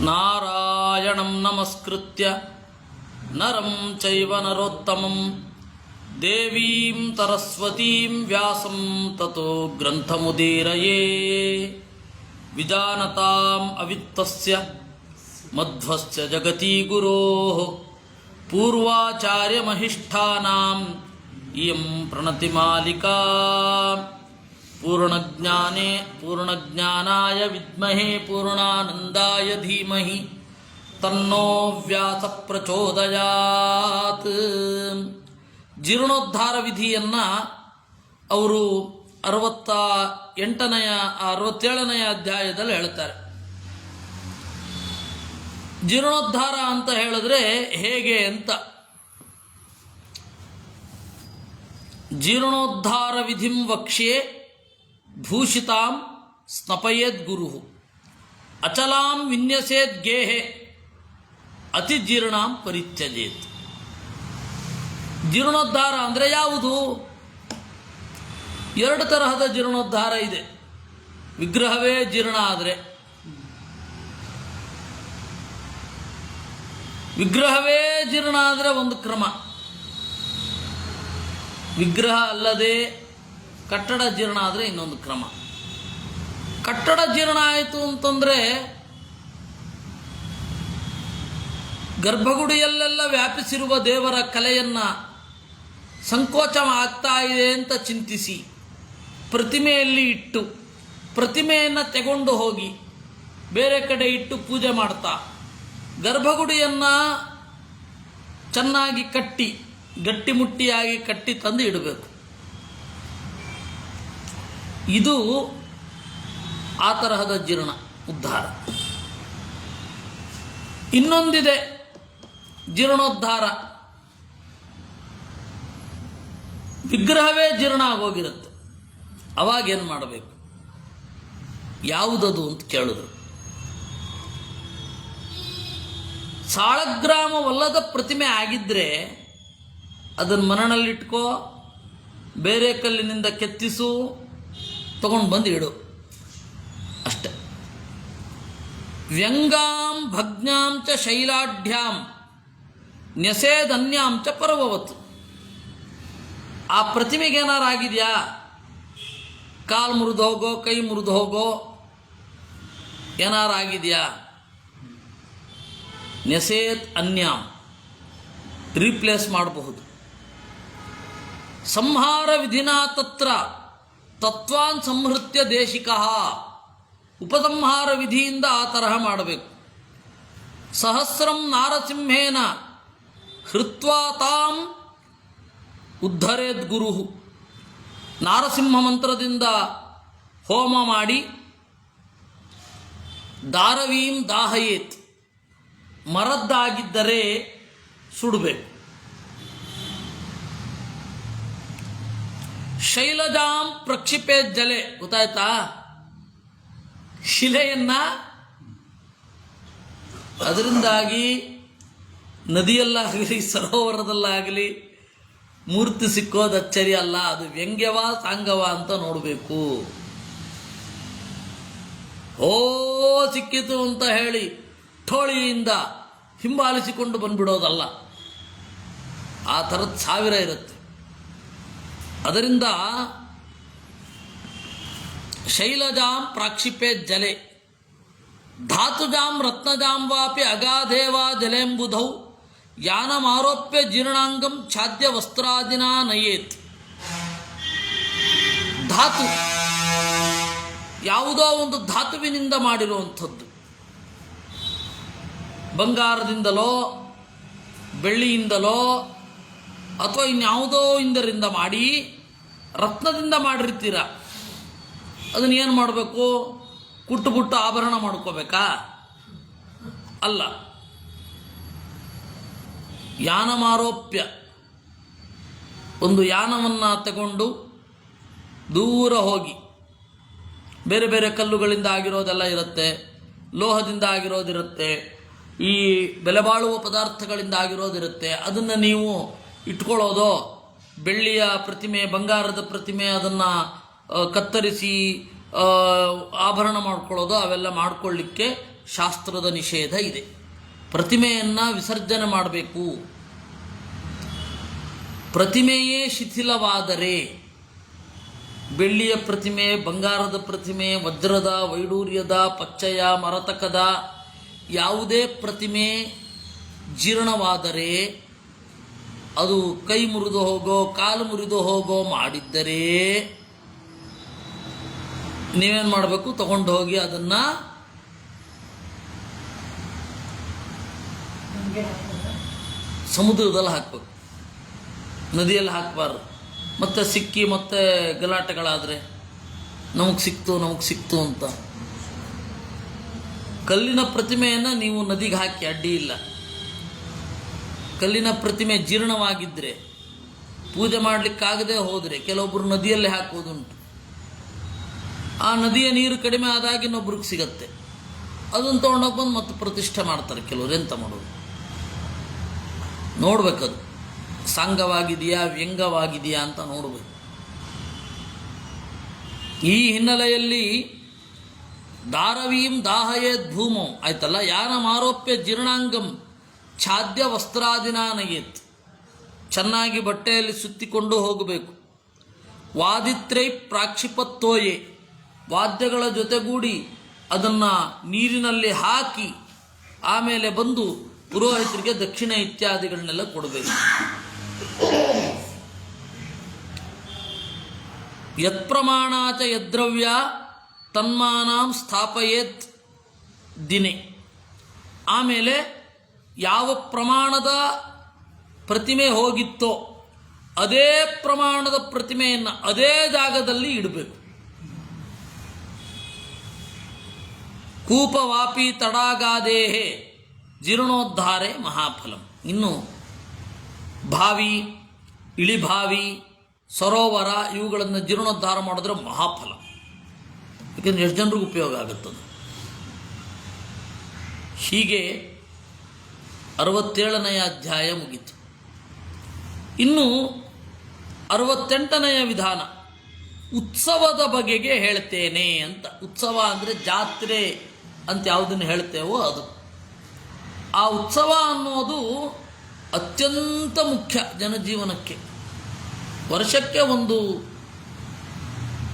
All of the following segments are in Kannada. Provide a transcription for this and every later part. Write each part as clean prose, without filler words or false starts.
ನಾರಾಯಣಂ ನಮಸ್ಕೃತ್ಯ ನರಂ ಚೈವ ನರೋತ್ತಮಂ ದೇವೀಂ ಸರಸ್ವತೀಂ ವ್ಯಾಸಂ ತತೋ ಗ್ರಂಥಮುದೀರಯೇ ವಿಜಾನತಾಂ ಅವಿತ್ತಸ್ಯ ಮಧ್ವಸ್ಯ ಜಗತಿ ಗುರೋಃ ಪೂರ್ವಾಚಾರ್ಯಮಹಿಷ್ಠಾನಾಂ ಇಯಂ ಪ್ರಣತಿಮಾಲಿಕಾ ಪೂರ್ಣಜ್ಞಾನಾಯ ವಿದ್ಮಹೇ ಪೂರ್ಣಾನಂದಾಯ ಧೀಮಹಿ ತನ್ನೋ ವ್ಯಾಸ ಪ್ರಚೋದಯಾತ್. ಜೀರ್ಣೋದ್ಧಾರ ವಿಧಿಯನ್ನು ಅವರು 67ನೇ ಅಧ್ಯಾಯದಲ್ಲಿ ಹೇಳ್ತಾರೆ. ಜೀರ್ಣೋದ್ಧಾರ ಅಂತ ಹೇಳಿದ್ರೆ ಹೇಗೆ ಅಂತ. ಜೀರ್ಣೋದ್ಧಾರ ವಿಧಿಂ ವಕ್ಷ್ಯೆ ಭೂಷಿತಾಂ ಸ್ನಪಯೇದ್ ಗುರು ಅಚಲಾಂ ವಿನ್ಯಸೇದ್ ಗೇಹೆ ಅತಿಜೀರ್ಣಾಂ ಪರಿತ್ಯಜೇತ್. ಜೀರ್ಣೋದ್ಧಾರ ಅಂದರೆ ಯಾವುದು? 2 ತರಹದ ಜೀರ್ಣೋದ್ಧಾರ ಇದೆ. ವಿಗ್ರಹವೇ ಜೀರ್ಣ ಆದರೆ, ವಿಗ್ರಹವೇ ಜೀರ್ಣ ಆದರೆ ಒಂದು ಕ್ರಮ. ವಿಗ್ರಹ ಅಲ್ಲದೆ ಕಟ್ಟಡ ಜೀರ್ಣ ಆದರೆ ಇನ್ನೊಂದು ಕ್ರಮ. ಕಟ್ಟಡ ಜೀರ್ಣ ಆಯಿತು ಅಂತಂದರೆ ಗರ್ಭಗುಡಿಯಲ್ಲೆಲ್ಲ ವ್ಯಾಪಿಸಿರುವ ದೇವರ ಕಲೆಯನ್ನು ಸಂಕೋಚ ಆಗ್ತಾ ಇದೆ ಅಂತ ಚಿಂತಿಸಿ ಪ್ರತಿಮೆಯಲ್ಲಿ ಇಟ್ಟು ಪ್ರತಿಮೆಯನ್ನು ತೆಗೊಂಡು ಹೋಗಿ ಬೇರೆ ಕಡೆ ಇಟ್ಟು ಪೂಜೆ ಮಾಡ್ತಾ ಗರ್ಭಗುಡಿಯನ್ನು ಚೆನ್ನಾಗಿ ಕಟ್ಟಿ ಗಟ್ಟಿಮುಟ್ಟಿಯಾಗಿ ಕಟ್ಟಿ ತಂದು ಇಡಬೇಕು. ಇದು ಆ ತರಹದ ಜೀರ್ಣ ಉದ್ಧಾರ. ಇನ್ನೊಂದಿದೆ ಜೀರ್ಣೋದ್ಧಾರ. ವಿಗ್ರಹವೇ ಜೀರ್ಣ ಆಗೋಗಿರುತ್ತೆ. ಅವಾಗೇನು ಮಾಡಬೇಕು? ಯಾವುದದು ಅಂತ ಕೇಳಿದ್ರು. ಸಾಳಗ್ರಾಮವಲ್ಲದ ಪ್ರತಿಮೆ ಆಗಿದ್ದರೆ ಅದನ್ನು ಮನನಲ್ಲಿಟ್ಕೋ, ಬೇರೆ ಕಲ್ಲಿನಿಂದ ಕೆತ್ತಿಸು, ತಗೊಂಡು ಬಂದು ಇಡು, ಅಷ್ಟೆ. ವ್ಯಂಗಾಂ ಭಗ್ನಾಂ ಚ ಶೈಲಾಢ್ಯಾಂ ನ್ಯಸೇದನ್ಯಾಂ ಚ ಪರ್ವವತ್. ಆ ಪ್ರತಿಮೆಗೇನಾರು ಆಗಿದೆಯಾ? ಕಾಲು ಮುರಿದು ಹೋಗೋ, ಕೈ ಮುರಿದು ಹೋಗೋ ಏನಾರು ಆಗಿದೆಯಾ? ನ್ಯಸೇತ್ ಅನ್ಯಾಂ, ರೀಪ್ಲೇಸ್ ಮಾಡಬಹುದು. ಸಂಹಾರ ವಿಧಿನಾ ತತ್ರ ತತ್ವಾನ್ ಸಂಹೃತ್ಯ ದೇಶಿಕಃ. ಉಪಸಂಹಾರ ವಿಧಿಯಿಂದ ಆ ತರಹ ಮಾಡಬೇಕು. ಸಹಸ್ರಂ ನಾರಸಿಂಹೇನ ಹೃತ್ವಾ ತಾಂ ಉದ್ಧರೇದ್ ಗುರು. ನಾರಸಿಂಹ ಮಂತ್ರದಿಂದ ಹೋಮ ಮಾಡಿ ದಾರವೀಂ ದಾಹಯೇತ್, ಮರದ್ದಾಗಿದ್ದರೆ ಸುಡಬೇಕು. ಶೈಲಜಾಂ ಪ್ರಕ್ಷಿಪೆ ಜಲೆ, ಗೊತ್ತಾಯ್ತಾ? ಶಿಲೆಯನ್ನ ಅದರಿಂದಾಗಿ ನದಿಯಲ್ಲಾಗಲಿ ಸರೋವರದಲ್ಲಾಗಲಿ ಮೂರ್ತಿ ಸಿಕ್ಕೋದು ಅಚ್ಚರಿ ಅಲ್ಲ. ಅದು ವ್ಯಂಗ್ಯವ ಸಾಂಗವ ಅಂತ ನೋಡಬೇಕು. ಓ ಸಿಕ್ಕಿತು ಅಂತ ಹೇಳಿ ಠೋಳಿಯಿಂದ ಹಿಂಬಾಲಿಸಿಕೊಂಡು ಬಂದ್ಬಿಡೋದಲ್ಲ. ಆ ಥರದ್ದು 1000 ಇರುತ್ತೆ. ಅದರಿಂದ ಶೈಲಜಾಂ ಪ್ರಾಕ್ಷಿಪೆ ಜಲೆ ಧಾತುಜಾಂ ರತ್ನಜಾಂ ವಾಪಿ ಅಗಾಧೇವಾ ಜಲೆಂಬುಧೌ ಯಾನಮಾರೋಪ್ಯ ಜೀರ್ಣಾಂಗಂ ಛಾದ್ಯ ವಸ್ತ್ರಾದಿನ ನಯೇತ್. ಧಾತು ಯಾವುದೋ ಒಂದು ಧಾತುವಿನಿಂದ ಮಾಡಿರುವಂಥದ್ದು, ಬಂಗಾರದಿಂದಲೋ ಬೆಳ್ಳಿಯಿಂದಲೋ ಅಥವಾ ಇನ್ಯಾವುದೋ ಇಂದರಿಂದ ಮಾಡಿ ರತ್ನದಿಂದ ಮಾಡಿರ್ತೀರ. ಅದನ್ನು ಏನು ಮಾಡಬೇಕು? ಕುಟ್ಟು ಆಭರಣ ಮಾಡ್ಕೋಬೇಕಾ? ಅಲ್ಲ. ಯಾನಮಾರೋಪ್ಯ, ಒಂದು ಯಾನವನ್ನು ತಗೊಂಡು ದೂರ ಹೋಗಿ, ಬೇರೆ ಬೇರೆ ಕಲ್ಲುಗಳಿಂದ ಆಗಿರೋದೆಲ್ಲ ಇರುತ್ತೆ, ಲೋಹದಿಂದ ಆಗಿರೋದಿರುತ್ತೆ, ಈ ಬೆಲೆಬಾಳುವ ಪದಾರ್ಥಗಳಿಂದ ಆಗಿರೋದಿರುತ್ತೆ. ಅದನ್ನು ನೀವು ಇಟ್ಕೊಳ್ಳೋದು. ಬೆಳ್ಳಿಯ ಪ್ರತಿಮೆ, ಬಂಗಾರದ ಪ್ರತಿಮೆ, ಅದನ್ನು ಕತ್ತರಿಸಿ ಆಭರಣ ಮಾಡ್ಕೊಳ್ಳೋದು ಅವೆಲ್ಲ ಮಾಡಿಕೊಳ್ಳಿಕ್ಕೆ ಶಾಸ್ತ್ರದ ನಿಷೇಧ ಇದೆ. ಪ್ರತಿಮೆಯನ್ನು ವಿಸರ್ಜನೆ ಮಾಡಬೇಕು. ಪ್ರತಿಮೆಯೇ ಶಿಥಿಲವಾದರೆ, ಬೆಳ್ಳಿಯ ಪ್ರತಿಮೆ, ಬಂಗಾರದ ಪ್ರತಿಮೆ, ವಜ್ರದ, ವೈಡೂರ್ಯದ, ಪಚ್ಚಯ, ಮರತಕದ ಯಾವುದೇ ಪ್ರತಿಮೆ ಜೀರ್ಣವಾದರೆ, ಅದು ಕೈ ಮುರಿದು ಹೋಗೋ, ಕಾಲು ಮುರಿದು ಹೋಗೋ ಮಾಡಿದ್ದರೆ ನೀವೇನು ಮಾಡಬೇಕು? ತಗೊಂಡು ಹೋಗಿ ಅದನ್ನು ಸಮುದ್ರದಲ್ಲಿ ಹಾಕಬೇಕು, ನದಿಯಲ್ಲಿ ಹಾಕಬಾರ್ದು. ಮತ್ತೆ ಸಿಕ್ಕಿ ಮತ್ತೆ ಗಲಾಟೆಗಳಾದರೆ ನಮಗೆ ಸಿಕ್ತು ಅಂತ. ಕಲ್ಲಿನ ಪ್ರತಿಮೆಯನ್ನು ನೀವು ನದಿಗೆ ಹಾಕಿ ಅಡ್ಡಿ ಇಲ್ಲ. ಕಲ್ಲಿನ ಪ್ರತಿಮೆ ಜೀರ್ಣವಾಗಿದ್ದರೆ, ಪೂಜೆ ಮಾಡಲಿಕ್ಕಾಗದೆ ಹೋದರೆ ಕೆಲವೊಬ್ಬರು ನದಿಯಲ್ಲಿ ಹಾಕೋದುಂಟು. ಆ ನದಿಯ ನೀರು ಕಡಿಮೆ ಆದಾಗ ಇನ್ನೊಬ್ರಿಗೆ ಸಿಗತ್ತೆ, ಅದನ್ನು ತೊಗೊಂಡೋಗಿ ಬಂದು ಮತ್ತೆ ಪ್ರತಿಷ್ಠೆ ಮಾಡ್ತಾರೆ ಕೆಲವರು. ಎಂತ ಮಾಡೋದು? ನೋಡ್ಬೇಕದು ಸಾಂಗವಾಗಿದೆಯಾ ವ್ಯಂಗವಾಗಿದೆಯಾ ಅಂತ ನೋಡಬೇಕು. ಈ ಹಿನ್ನೆಲೆಯಲ್ಲಿ ದಾರವೀಂ ದಾಹಯೇದ್ ಭೂಮೋ ಆಯ್ತಲ್ಲ, ಯಾನಮಾರೋಪ್ಯ ಜೀರ್ಣಾಂಗಂ ಛಾದ್ಯ ವಸ್ತ್ರಾದಿನಾನಯೇತ್, ಚೆನ್ನಾಗಿ ಬಟ್ಟೆಯಲ್ಲಿ ಸುತ್ತಿಕೊಂಡು ಹೋಗಬೇಕು. ವಾದಿತ್ರೈ ಪ್ರಾಕ್ಷಿಪತ್ತೋಯೆ, ವಾದ್ಯಗಳ ಜೊತೆಗೂಡಿ ಅದನ್ನು ನೀರಿನಲ್ಲಿ ಹಾಕಿ ಆಮೇಲೆ ಬಂದು ಪುರೋಹಿತರಿಗೆ ದಕ್ಷಿಣೆ ಇತ್ಯಾದಿಗಳನ್ನೆಲ್ಲ ಕೊಡಬೇಕು. ಯತ್ಪ್ರಮಾಣಾಚ ಯದ್ರವ್ಯ ತನ್ಮಾನಾಂ ಸ್ಥಾಪಯೇತ್ ದಿನೇ, ಆಮೇಲೆ ಯಾವ ಪ್ರಮಾಣದ ಪ್ರತಿಮೆ ಹೋಗಿತ್ತೋ ಅದೇ ಪ್ರಮಾಣದ ಪ್ರತಿಮೆಯನ್ನು ಅದೇ ಜಾಗದಲ್ಲಿ ಇಡಬೇಕು. ಕೂಪವಾಪಿ ತಡಾಗಾದೇಹೆ ಜೀರ್ಣೋದ್ಧಾರೆ ಮಹಾಫಲಂ. ಇನ್ನು ಬಾವಿ, ಇಳಿಬಾವಿ, ಸರೋವರ ಇವುಗಳನ್ನು ಜೀರ್ಣೋದ್ಧಾರ ಮಾಡಿದ್ರೆ ಮಹಾಫಲ. ಯಾಕೆಂದರೆ ಎಷ್ಟು ಜನರಿಗೂ ಉಪಯೋಗ ಆಗುತ್ತದೆ. ಹೀಗೆ 67ನೆಯ ಅಧ್ಯಾಯ ಮುಗೀತು. ಇನ್ನು 68ನೆಯ ವಿಧಾನ ಉತ್ಸವದ ಬಗೆಗೆ ಹೇಳ್ತೇನೆ ಅಂತ. ಉತ್ಸವ ಅಂದರೆ ಜಾತ್ರೆ ಅಂತ ಯಾವುದನ್ನು ಹೇಳ್ತೇವೋ ಅದು. ಆ ಉತ್ಸವ ಅನ್ನೋದು ಅತ್ಯಂತ ಮುಖ್ಯ ಜನಜೀವನಕ್ಕೆ. ವರ್ಷಕ್ಕೆ ಒಂದು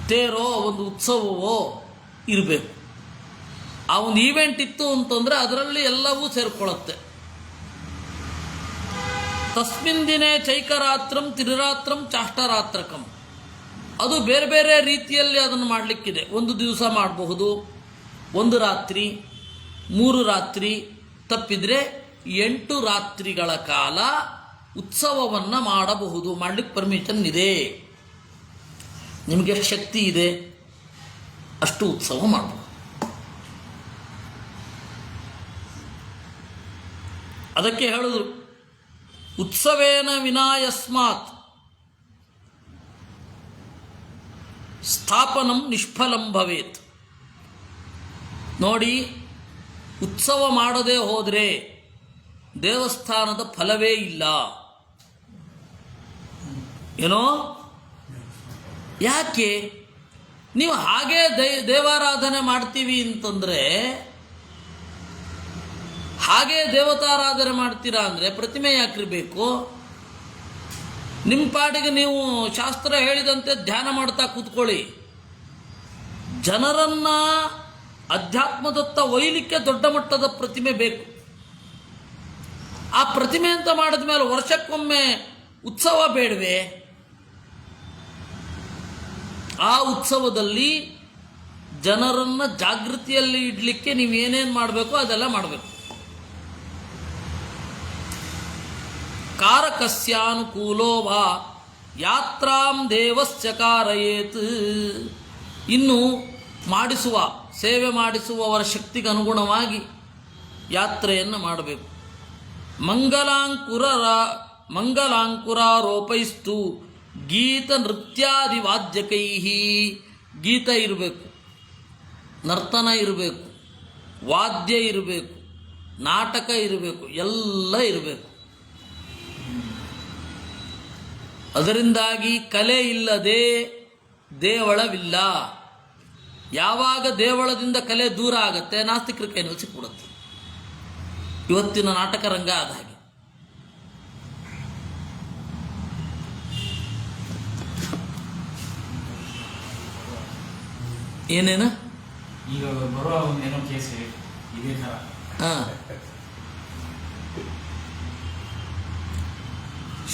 ತೇರೋ ಒಂದು ಉತ್ಸವವೋ ಇರಬೇಕು. ಆ ಒಂದು ಈವೆಂಟ್ ಇತ್ತು ಅಂತಂದರೆ ಅದರಲ್ಲಿ ಎಲ್ಲವೂ ಸೇರಿಕೊಳ್ಳುತ್ತೆ. ತಸ್ಮಿನ್ ದಿನೇ ಚೈಕರಾತ್ರಂ ತ್ರಿರಾತ್ರಂ ಚಾಷ್ಟರಾತ್ರಕಂ. ಅದು ಬೇರೆ ಬೇರೆ ರೀತಿಯಲ್ಲಿ ಅದನ್ನು ಮಾಡಲಿಕ್ಕಿದೆ. ಒಂದು ದಿವಸ ಮಾಡಬಹುದು, ಒಂದು ರಾತ್ರಿ, 3 ರಾತ್ರಿ, ತಪ್ಪಿದರೆ 8 ರಾತ್ರಿಗಳ ಕಾಲ ಉತ್ಸವವನ್ನು ಮಾಡಬಹುದು. ಮಾಡಲಿಕ್ಕೆ ಪರ್ಮಿಷನ್ ಇದೆ. ನಿಮಗೆ ಶಕ್ತಿ ಇದೆ ಅಷ್ಟು ಉತ್ಸವ ಮಾಡಬಹುದು. ಅದಕ್ಕೆ ಹೇಳಿದ್ರು, ಉತ್ಸವೇನ ವಿನಾಯಸ್ಮಾತ್ ಸ್ಥಾಪನಂ ನಿಷ್ಫಲಂ ಭವೇತ್. ನೋಡಿ, ಉತ್ಸವ ಮಾಡದೇ ಹೋದರೆ ದೇವಸ್ಥಾನದ ಫಲವೇ ಇಲ್ಲ. ಏನೋ ಯಾಕೆ ನೀವು ಹಾಗೇ ದೇವಾರಾಧನೆ ಮಾಡ್ತೀವಿ ಅಂತಂದರೆ, ಹಾಗೇ ದೇವತಾರಾಧನೆ ಮಾಡ್ತೀರಾ ಅಂದರೆ ಪ್ರತಿಮೆ ಯಾಕಿರಬೇಕು? ನಿಮ್ಮ ಪಾಡಿಗೆ ನೀವು ಶಾಸ್ತ್ರ ಹೇಳಿದಂತೆ ಧ್ಯಾನ ಮಾಡ್ತಾ ಕೂತ್ಕೊಳ್ಳಿ. ಜನರನ್ನ ಅಧ್ಯಾತ್ಮದತ್ತ ಒಯ್ಯಲಿಕ್ಕೆ ದೊಡ್ಡ ಮಟ್ಟದ ಪ್ರತಿಮೆ ಬೇಕು. ಆ ಪ್ರತಿಮೆ ಅಂತ ಮಾಡಿದ ಮೇಲೆ ವರ್ಷಕ್ಕೊಮ್ಮೆ ಉತ್ಸವ ಬೇಡವೇ? ಆ ಉತ್ಸವದಲ್ಲಿ ಜನರನ್ನ ಜಾಗೃತಿಯಲ್ಲಿ ಇಡಲಿಕ್ಕೆ ನೀವೇನೇನು ಮಾಡಬೇಕು ಅದೆಲ್ಲ ಮಾಡಬೇಕು. ಕಾರಕಸ್ಯಾನುಕೂಲೋ ವಾ ಯಾತ್ರಾಂ ದೇವಸ್ಯ ಕಾರಯೇತ್. ಇನ್ನು ಮಾಡಿಸುವ, ಸೇವೆ ಮಾಡಿಸುವವರ ಶಕ್ತಿಗೆ ಅನುಗುಣವಾಗಿ ಯಾತ್ರೆಯನ್ನು ಮಾಡಬೇಕು. ಮಂಗಲಾಂಕುರಾರೋಪೈಸ್ತು ಗೀತ ನೃತ್ಯಾದಿ ವಾದ್ಯಕೈ. ಗೀತ ಇರಬೇಕು, ನರ್ತನ ಇರಬೇಕು, ವಾದ್ಯ ಇರಬೇಕು, ನಾಟಕ ಇರಬೇಕು, ಎಲ್ಲ ಇರಬೇಕು. ಅದರಿಂದಾಗಿ ಕಲೆ ಇಲ್ಲದೆ ದೇವಳವಿಲ್ಲ. ಯಾವಾಗ ದೇವಳದಿಂದ ಕಲೆ ದೂರ ಆಗತ್ತೆ, ನಾಸ್ತಿಕರ ಕೈನಲ್ಲಿ ಸಿಕ್ಬಿಡುತ್ತೆ. ಇವತ್ತಿನ ನಾಟಕ ರಂಗ ಆದ ಹಾಗೆ. ಏನೇನು ಈಗ ಬರುವ ಒಂದೇನೋ ಕೇಸ್ ಇದೇ ಥರ.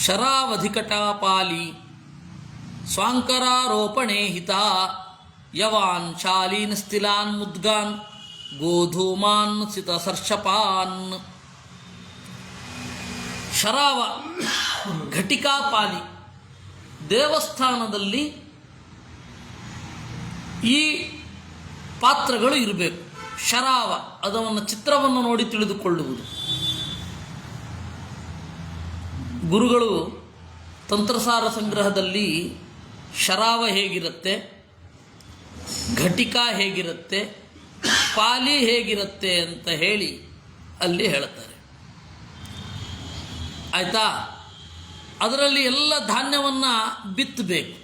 ಶರಾವಧಿಕಟಾಪಾಲಿ ಸ್ವಾಂಕರಾರೋಪಣೆ ಹಿತ ಯವಾನ್ ಶಾಲೀನ್ ಸ್ಥಿಲಾನ್ ಮುದ್ಗಾನ್ ಗೋಧೂಮಾನ್ ಸಿತಸರ್ಷಪಾನ್. ಶರಾವ ಘಟಿಕಾಪಾಲಿ, ದೇವಸ್ಥಾನದಲ್ಲಿ ಈ ಪಾತ್ರಗಳು ಇರಬೇಕು. ಶರಾವ ಅದನ್ನು ಚಿತ್ರವನ್ನು ನೋಡಿ ತಿಳಿದುಕೊಳ್ಳುವುದು. ಗುರುಗಳು ತಂತ್ರಸಾರ ಸಂಗ್ರಹದಲ್ಲಿ ಶರಾವ ಹೇಗಿರುತ್ತೆ, ಘಟಿಕಾ ಹೇಗಿರುತ್ತೆ, ಪಾಲಿ ಹೇಗಿರುತ್ತೆ ಅಂತ ಹೇಳಿ ಅಲ್ಲಿ ಹೇಳ್ತಾರೆ. ಆಯಿತಾ? ಅದರಲ್ಲಿ ಎಲ್ಲ ಧಾನ್ಯವನ್ನು ಬಿತ್ತಬೇಕು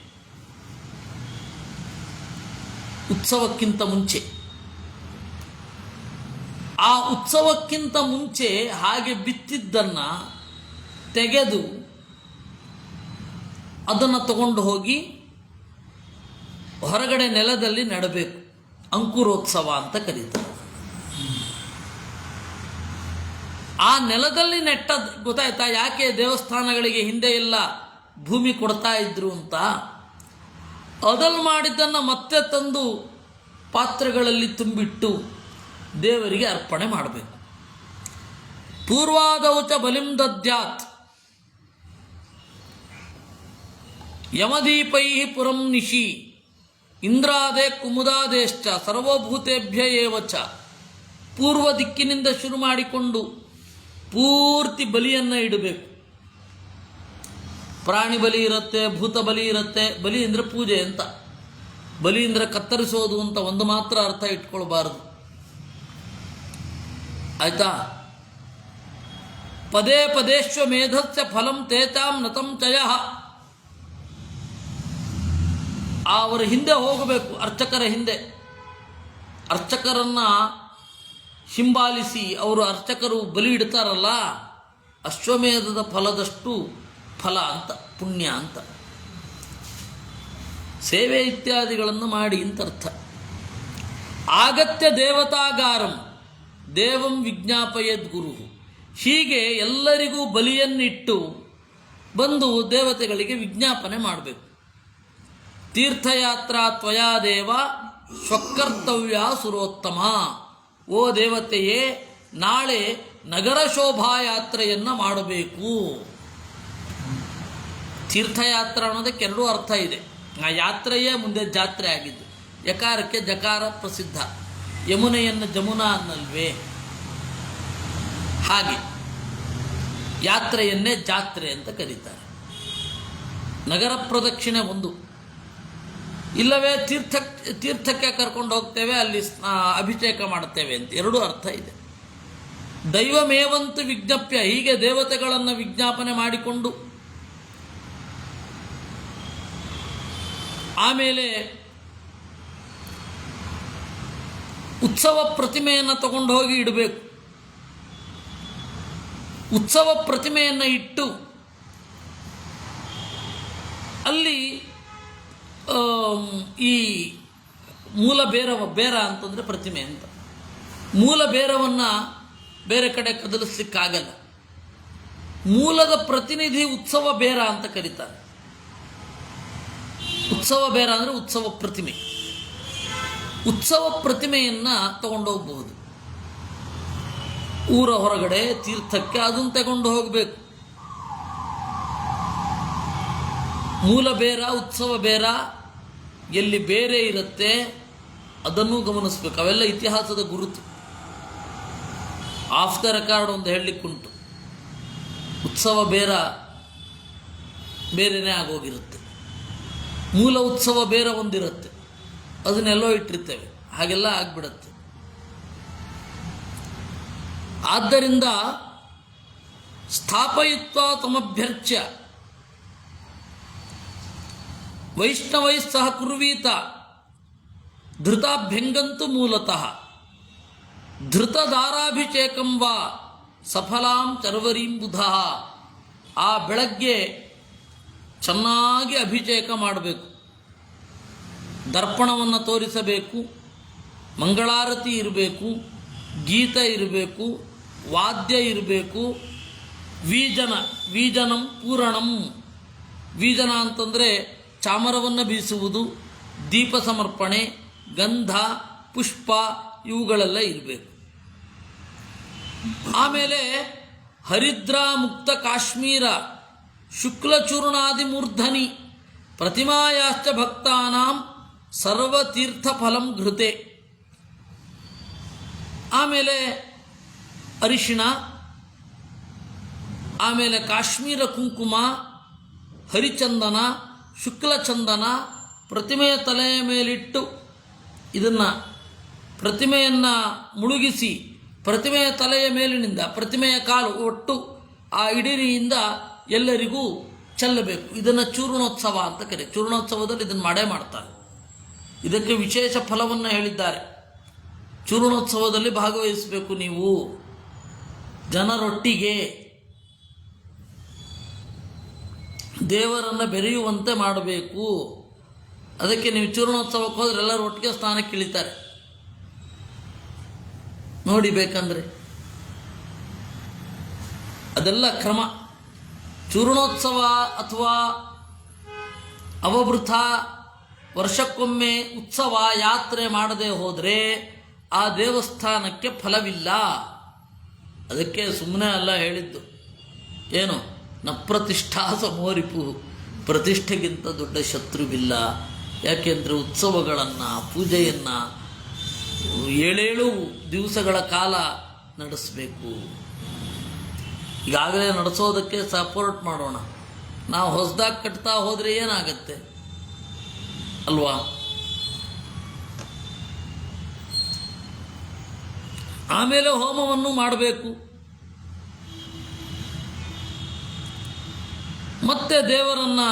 ಉತ್ಸವಕ್ಕಿಂತ ಮುಂಚೆ. ಆ ಉತ್ಸವಕ್ಕಿಂತ ಮುಂಚೆ ಹಾಗೆ ಬಿತ್ತಿದ್ದನ್ನು ತೆಗೆದು ಅದನ್ನು ತಗೊಂಡು ಹೋಗಿ ಹೊರಗಡೆ ನೆಲದಲ್ಲಿ ನೆಡಬೇಕು. ಅಂಕುರೋತ್ಸವ ಅಂತ ಕರೀತಾರೆ. ಆ ನೆಲದಲ್ಲಿ ನೆಟ್ಟದ್ದು ಗೊತ್ತಾಯ್ತಾ? ಯಾಕೆ ದೇವಸ್ಥಾನಗಳಿಗೆ ಹಿಂದೆ ಎಲ್ಲ ಭೂಮಿ ಕೊಡ್ತಾ ಇದ್ರು ಅಂತ. ಅದನ್ನು ಮಾಡಿದ್ದನ್ನು ಮತ್ತೆ ತಂದು ಪಾತ್ರೆಗಳಲ್ಲಿ ತುಂಬಿಟ್ಟು ದೇವರಿಗೆ ಅರ್ಪಣೆ ಮಾಡಬೇಕು. ಪೂರ್ವಾದೌಚ ಬಲಿಂ ದದ್ಯಾತ್ ಯಮದೀಪೈ ಪುರಂ ನಿಶಿ ಇಂದ್ರಾದೇ ಕುಮುದಾದೇಶ್ಚ ಸರ್ವಭೂತೇಭ್ಯ ಏವಚ. ಪೂರ್ವ ದಿಕ್ಕಿನಿಂದ ಶುರು ಮಾಡಿಕೊಂಡು ಪೂರ್ತಿ ಬಲಿಯನ್ನು ಇಡಬೇಕು. ಪ್ರಾಣಿ ಬಲಿ ಇರುತ್ತೆ, ಭೂತ ಬಲಿ ಇರುತ್ತೆ. ಬಲಿ ಅಂದರೆ ಪೂಜೆ ಅಂತ. ಬಲಿ ಅಂದರೆ ಕತ್ತರಿಸೋದು ಅಂತ ಒಂದು ಮಾತ್ರ ಅರ್ಥ ಇಟ್ಕೊಳ್ಬಾರದು. ಆಯ್ತಾ? ಪದೇ ಪದೇಶ್ವಮೇಧಸ್ಯ ಫಲಂ ತೇತಾಂ ನತಂ ಚಯ. ಅವರ ಹಿಂದೆ ಹೋಗಬೇಕು, ಅರ್ಚಕರ ಹಿಂದೆ. ಅರ್ಚಕರನ್ನು ಹಿಂಬಾಲಿಸಿ ಅವರು ಅರ್ಚಕರು ಬಲಿ ಇಡ್ತಾರಲ್ಲ, ಅಶ್ವಮೇಧದ ಫಲದಷ್ಟು ಫಲ ಅಂತ, ಪುಣ್ಯ ಅಂತ. ಸೇವೆ ಇತ್ಯಾದಿಗಳನ್ನು ಮಾಡಿ ಅಂತ ಅರ್ಥ. ಆಗತ್ಯ ದೇವತಾಗಾರಂ ದೇವಂ ವಿಜ್ಞಾಪಯದ್ ಗುರು. ಹೀಗೆ ಎಲ್ಲರಿಗೂ ಬಲಿಯನ್ನಿಟ್ಟು ಬಂದು ದೇವತೆಗಳಿಗೆ ವಿಜ್ಞಾಪನೆ ಮಾಡಬೇಕು. ತೀರ್ಥಯಾತ್ರಾ ತ್ವಯಾ ದೇವ ಸ್ವಕರ್ತವ್ಯ ಸುರೋತ್ತಮ. ಓ ದೇವತೆಯೇ, ನಾಳೆ ನಗರ ಶೋಭಾಯಾತ್ರೆಯನ್ನು ಮಾಡಬೇಕು. ತೀರ್ಥಯಾತ್ರೆ ಅನ್ನೋದಕ್ಕೆ ಎರಡೂ ಅರ್ಥ ಇದೆ. ಆ ಯಾತ್ರೆಯೇ ಮುಂದೆ ಜಾತ್ರೆ ಆಗಿದ್ದು. ಯಕಾರಕ್ಕೆ ಜಕಾರ ಪ್ರಸಿದ್ಧ. ಯಮುನೆಯನ್ನು ಜಮುನಾ ಅನ್ನಲ್ವೇ? ಹಾಗೆ ಯಾತ್ರೆಯನ್ನೇ ಜಾತ್ರೆ ಅಂತ ಕರೀತಾರೆ. ನಗರ ಪ್ರದಕ್ಷಿಣೆ ಒಂದು. ಇಲ್ಲವೇ ತೀರ್ಥಕ್ಕೆ ಕರ್ಕೊಂಡು ಹೋಗ್ತೇವೆ, ಅಲ್ಲಿ ಅಭಿಷೇಕ ಮಾಡುತ್ತೇವೆ ಅಂತ ಎರಡೂ ಅರ್ಥ ಇದೆ. ದೈವಮೇವಂತು ವಿಜ್ಞಪ್ಯ, ಹೀಗೆ ದೇವತೆಗಳನ್ನು ವಿಜ್ಞಾಪನೆ ಮಾಡಿಕೊಂಡು ಆಮೇಲೆ ಉತ್ಸವ ಪ್ರತಿಮೆಯನ್ನು ತಗೊಂಡು ಹೋಗಿ ಇಡಬೇಕು. ಉತ್ಸವ ಪ್ರತಿಮೆಯನ್ನು ಇಟ್ಟು ಅಲ್ಲಿ ಈ ಮೂಲ ಬೇರ ಅಂತಂದರೆ ಪ್ರತಿಮೆ ಅಂತ. ಮೂಲ ಬೇರವನ್ನು ಬೇರೆ ಕಡೆ ಕದಲಿಸ್ಲಿಕ್ಕಾಗಲ್ಲ. ಮೂಲದ ಪ್ರತಿನಿಧಿ ಉತ್ಸವ ಬೇರ ಅಂತ ಕರೀತಾರೆ. ಉತ್ಸವ ಬೇರ ಅಂದರೆ ಉತ್ಸವ ಪ್ರತಿಮೆ. ಉತ್ಸವ ಪ್ರತಿಮೆಯನ್ನು ತಗೊಂಡೋಗ್ಬಹುದು ಊರ ಹೊರಗಡೆ ತೀರ್ಥಕ್ಕೆ. ಅದನ್ನು ತಗೊಂಡು ಹೋಗಬೇಕು. ಮೂಲ ಬೇರ ಉತ್ಸವ ಬೇರ ಎಲ್ಲಿ ಬೇರೆ ಇರುತ್ತೆ ಅದನ್ನು ಗಮನಿಸಬೇಕು. ಅವೆಲ್ಲ ಇತಿಹಾಸದ ಗುರುತು. ಆಫ್ ದ ರೆಕಾರ್ಡ್ ಒಂದು ಹೇಳಲಿಕ್ಕುಂಟು. ಉತ್ಸವ ಬೇರೆನೇ ಆಗೋಗಿರುತ್ತೆ. ಮೂಲ ಉತ್ಸವ ಬೇರೆ ಒಂದಿರುತ್ತೆ, ಅದನ್ನೆಲ್ಲೋ ಇಟ್ಟಿರ್ತೇವೆ, ಹಾಗೆಲ್ಲ ಆಗಿಬಿಡುತ್ತೆ. ಆದ್ದರಿಂದ ಸ್ಥಾಪಯಿತ್ವ ತಮಭ್ಯರ್ಚ್ಯ ವೈಷ್ಣವೈ ಸಹ ಕುರ್ವೀತ ಧೃತಾಭ್ಯಂಗಂತು ಮೂಲತಃ ಧೃತದಾರಾಭಿಷೇಕಂ ವಾ ಸಫಲಾಂ ಚರ್ವರೀಂ ಬುಧಃ. ಆ ಬೆಳಗ್ಗೆ ಚೆನ್ನಾಗಿ ಅಭಿಷೇಕ ಮಾಡಬೇಕು, ದರ್ಪಣವನ್ನು ತೋರಿಸಬೇಕು, ಮಂಗಳಾರತಿ ಇರಬೇಕು, ಗೀತ ಇರಬೇಕು, ವಾದ್ಯ ಇರಬೇಕು, ವೀಜನಂ ಪೂರಣಂ. ವೀಜನ ಅಂತಂದರೆ ಚಾಮರವನ್ನು ಬೀಸುವುದು, ದೀಪ ಸಮರ್ಪಣೆ, ಗಂಧ, ಪುಷ್ಪ ಇವುಗಳೆಲ್ಲ ಇರಬೇಕು. ಆಮೇಲೆ ಹರಿದ್ರಾ ಮುಕ್ತ ಕಾಶ್ಮೀರ ಶುಕ್ಲಚೂರ್ಣಾದಿ ಮೂರ್ಧನಿ ಪ್ರತಿಮಾಯಾಶ್ಚ ಭಕ್ತಾನಾಂ ಸರ್ವತೀರ್ಥ ಫಲಂ ಘೃತೆ. ಆಮೇಲೆ ಅರಿಶಿಣ, ಆಮೇಲೆ ಕಾಶ್ಮೀರ ಕುಂಕುಮ, ಹರಿಚಂದನ, ಶುಕ್ಲಚಂದನ ಪ್ರತಿಮೆಯ ತಲೆಯ ಮೇಲಿಟ್ಟು ಇದನ್ನು ಪ್ರತಿಮೆಯನ್ನು ಮುಳುಗಿಸಿ ಪ್ರತಿಮೆಯ ತಲೆಯ ಮೇಲಿನಿಂದ ಪ್ರತಿಮೆಯ ಕಾಲು ಒಟ್ಟು ಆ ಇಡೀರಿಯಿಂದ ಎಲ್ಲರಿಗೂ ಚೆಲ್ಲಬೇಕು. ಇದನ್ನು ಚೂರ್ಣೋತ್ಸವ ಅಂತ ಕರೆ. ಚೂರ್ಣೋತ್ಸವದಲ್ಲಿ ಇದನ್ನು ಮಾಡೇ ಮಾಡ್ತಾರೆ. ಇದಕ್ಕೆ ವಿಶೇಷ ಫಲವನ್ನು ಹೇಳಿದ್ದಾರೆ. ಚೂರ್ಣೋತ್ಸವದಲ್ಲಿ ಭಾಗವಹಿಸಬೇಕು ನೀವು, ಜನರೊಟ್ಟಿಗೆ ದೇವರನ್ನು ಬೆರೆಯುವಂತೆ ಮಾಡಬೇಕು. ಅದಕ್ಕೆ ನೀವು ಚೂರ್ಣೋತ್ಸವಕ್ಕೆ ಹೋದರೆ ಎಲ್ಲರೂ ಒಟ್ಟಿಗೆ ಸ್ನಾನಕ್ಕೆ ಇಳಿತಾರೆ ನೋಡಿ. ಬೇಕಂದರೆ ಅದೆಲ್ಲ ಕ್ರಮ. ಚೂರ್ಣೋತ್ಸವ ಅಥವಾ ಅವಭೃತ ವರ್ಷಕ್ಕೊಮ್ಮೆ ಉತ್ಸವ ಯಾತ್ರೆ ಮಾಡದೆ ಹೋದರೆ ಆ ದೇವಸ್ಥಾನಕ್ಕೆ ಫಲವಿಲ್ಲ. ಅದಕ್ಕೆ ಸುಮ್ಮನೆ ಅಲ್ಲ ಹೇಳಿದ್ದು. ಏನು ನ ಪ್ರತಿಷ್ಠಾ ಸಮೋರಿಪು, ಪ್ರತಿಷ್ಠೆಗಿಂತ ದೊಡ್ಡ ಶತ್ರುವಿಲ್ಲ. ಯಾಕೆಂದರೆ ಉತ್ಸವಗಳನ್ನು ಪೂಜೆಯನ್ನು 7 ದಿವಸಗಳ ಕಾಲ ನಡೆಸಬೇಕು. ಈಗಾಗಲೇ ನಡೆಸೋದಕ್ಕೆ ಸಪೋರ್ಟ್ ಮಾಡೋಣ. ನಾವು ಹೊಸದಾಗಿ ಕಟ್ತಾ ಹೋದರೆ ಏನಾಗತ್ತೆ ಅಲ್ವಾ? ಆಮೇಲೆ ಹೋಮವನ್ನು ಮಾಡಬೇಕು. ಮತ್ತೆ ದೇವರನ್ನು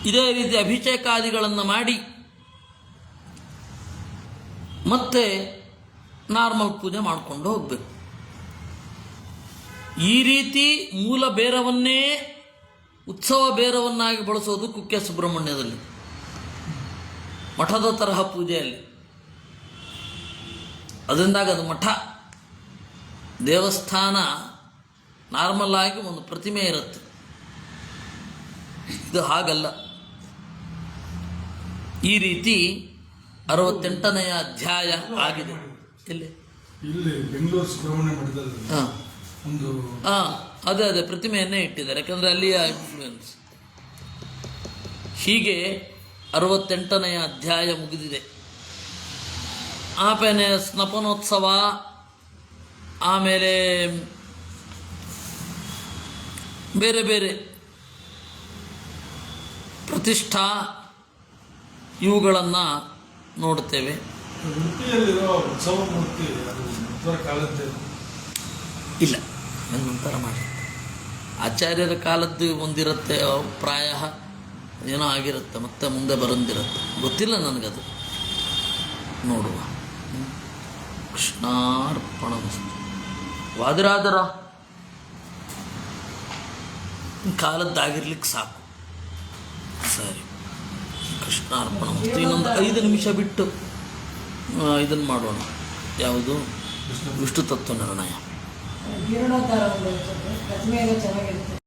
ಇದೇ ರೀತಿ ಅಭಿಷೇಕಾದಿಗಳನ್ನು ಮಾಡಿ ಮತ್ತೆ ನಾರ್ಮಲ್ ಪೂಜೆ ಮಾಡಿಕೊಂಡು ಹೋಗಬೇಕು. ಈ ರೀತಿ ಮೂಲ ಬೇರವನ್ನೇ ಉತ್ಸವ ಬೇರವನ್ನಾಗಿ ಬಳಸೋದು ಕುಕ್ಕೆ ಸುಬ್ರಹ್ಮಣ್ಯದಲ್ಲಿ, ಮಠದ ತರಹ ಪೂಜೆಯಲ್ಲಿ. ಅದರಿಂದಾಗಿ ಅದು ಮಠ. ದೇವಸ್ಥಾನ ನಾರ್ಮಲ್ ಆಗಿ ಒಂದು ಪ್ರತಿಮೆ ಇರುತ್ತೆ. ಇದು ಹಾಗಲ್ಲ. ಈ ರೀತಿ 68ನೆಯ ಅಧ್ಯಾಯ ಆಗಿದೆ. ಇಲ್ಲಿ ಬೆಂಗಳೂರು ಸುಬ್ರಹ್ಮಣ್ಯ ಮಠದಲ್ಲಿ ಒಂದು ಅದೇ ಪ್ರತಿಮೆಯನ್ನೇ ಇಟ್ಟಿದ್ದಾರೆ. ಯಾಕಂದರೆ ಅಲ್ಲಿಯ ಇನ್ಫ್ಲೂಯೆನ್ಸ್. ಹೀಗೆ 68ನೆಯ ಅಧ್ಯಾಯ ಮುಗಿದಿದೆ. ಆಮೇಲೆ ಸ್ನಪನೋತ್ಸವ, ಆಮೇಲೆ ಬೇರೆ ಬೇರೆ ಪ್ರತಿಷ್ಠಾ ಇವುಗಳನ್ನು ನೋಡ್ತೇವೆ. ಉಡುಪಿಯಲ್ಲಿರೋ ಉತ್ಸವ ಮೂರ್ತಿ ಅದು ಮೊದಲ ಕಾಲದ್ದೇ ಇಲ್ಲ, ನಂತರ ಮಾಡಿ ಆಚಾರ್ಯರ ಕಾಲದ್ದು ಒಂದಿರುತ್ತೆ, ಪ್ರಾಯ ಏನೋ ಆಗಿರುತ್ತೆ, ಮತ್ತೆ ಮುಂದೆ ಬರಂದಿರುತ್ತೆ, ಗೊತ್ತಿಲ್ಲ ನನಗದು. ನೋಡುವ. ಕೃಷ್ಣಾರ್ಪಣಮಸ್ತು. ವಾದಿರಾಜರ ಕಾಲದ್ದಾಗಿರ್ಲಿಕ್ಕೆ ಸಾಕು. ಸರಿ, ಕೃಷ್ಣಾರ್ಪಣಮಸ್ತು. ಇನ್ನೊಂದು 5 ನಿಮಿಷ ಬಿಟ್ಟು ಇದನ್ನು ಮಾಡೋಣ. ಯಾವುದು? ವಿಷ್ಣು ತತ್ವ ನಿರ್ಣಯ.